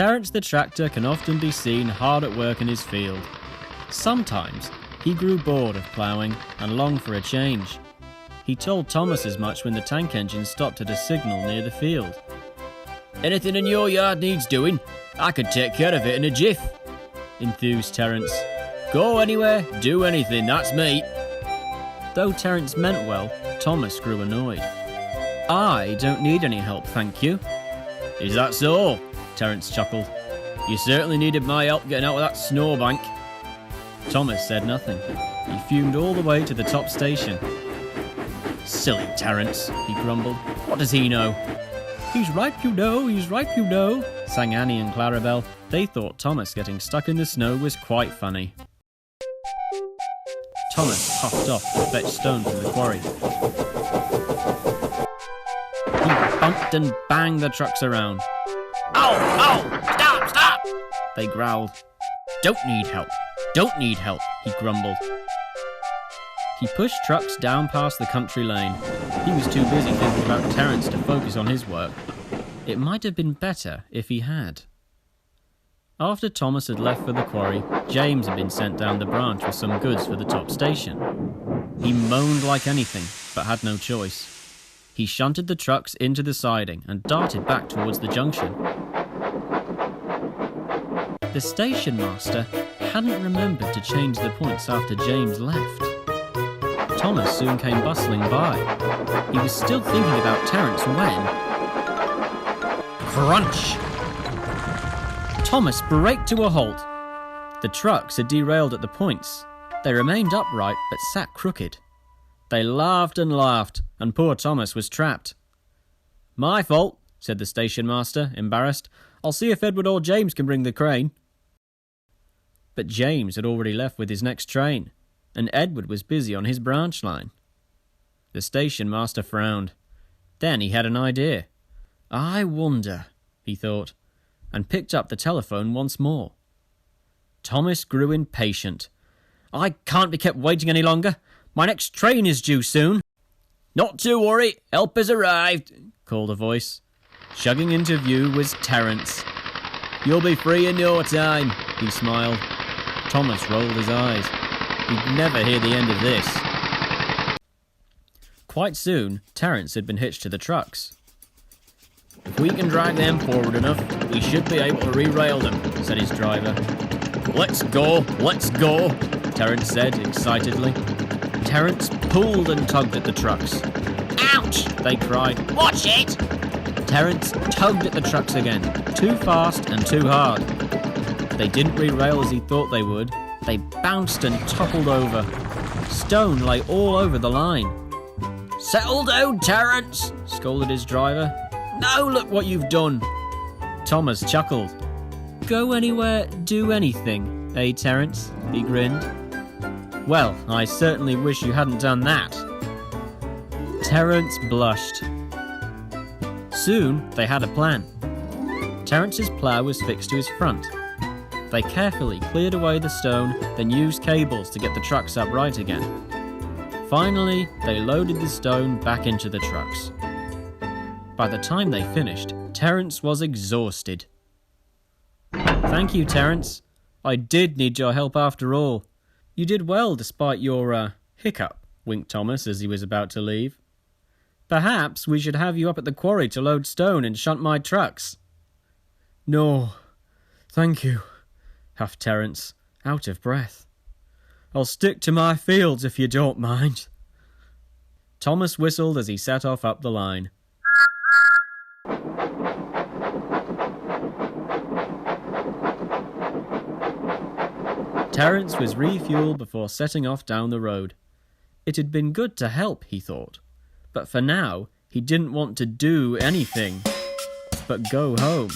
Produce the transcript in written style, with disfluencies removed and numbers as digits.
Terence the tractor can often be seen hard at work in his field. Sometimes he grew bored of ploughing and longed for a change. He told Thomas as much when the tank engine stopped at a signal near the field. "Anything in your yard needs doing, I could take care of it in a jiff," enthused Terence. "Go anywhere, do anything, that's me." Though Terence meant well, Thomas grew annoyed. "I don't need any help, thank you." "Is that so?" Terence chuckled. "You certainly needed my help getting out of that snowbank." Thomas said nothing. He fumed all the way to the top station. "Silly Terence," he grumbled. "What does he know?" "He's right, you know, he's right, you know," sang Annie and Clarabelle. They thought Thomas getting stuck in the snow was quite funny. Thomas puffed off to fetch stone from the quarry. He bumped and banged the trucks around. "Oh, stop, stop!" they growled. Don't need help, he grumbled. He pushed trucks down past the country lane. He was too busy thinking about Terence to focus on his work. It might have been better if he had. After Thomas had left for the quarry, James had been sent down the branch with some goods for the top station. He moaned like anything, but had no choice. He shunted the trucks into the siding and darted back towards the junction. The station master hadn't remembered to change the points after James left. Thomas soon came bustling by. He was still thinking about Terence when... Crunch! Thomas braked to a halt. The trucks had derailed at the points. They remained upright but sat crooked. They laughed, and poor Thomas was trapped. "My fault," said the station master, embarrassed. "I'll see if Edward or James can bring the crane." But James had already left with his next train, and Edward was busy on his branch line. The station master frowned. Then he had an idea. "I wonder," he thought, and picked up the telephone once more. Thomas grew impatient. "I can't be kept waiting any longer. My next train is due soon." "Not to worry, help has arrived," called a voice. Chugging into view was Terence. "You'll be free in no time," he smiled. Thomas rolled his eyes. He'd never hear the end of this. Quite soon, Terence had been hitched to the trucks. "If we can drag them forward enough, we should be able to re-rail them," said his driver. Let's go, Terence said excitedly. Terence pulled and tugged at the trucks. "Ouch!" they cried. "Watch it!" Terence tugged at the trucks again, too fast and too hard. They didn't re-rail as he thought they would. They bounced and toppled over. Stone lay all over the line. "Settle down, Terence," scolded his driver. "Now look what you've done." Thomas chuckled. "Go anywhere, do anything, eh, Terence?" he grinned. "Well, I certainly wish you hadn't done that." Terence blushed. Soon they had a plan. Terence's plough was fixed to his front. They carefully cleared away the stone, then used cables to get the trucks upright again. Finally, they loaded the stone back into the trucks. By the time they finished, Terence was exhausted. "Thank you, Terence. I did need your help after all. You did well despite your, hiccup," winked Thomas as he was about to leave. "Perhaps we should have you up at the quarry to load stone and shunt my trucks." "No, thank you," huffed Terence, out of breath. "I'll stick to my fields if you don't mind." Thomas whistled as he set off up the line. Terence was refueled before setting off down the road. It had been good to help, he thought, but for now he didn't want to do anything but go home.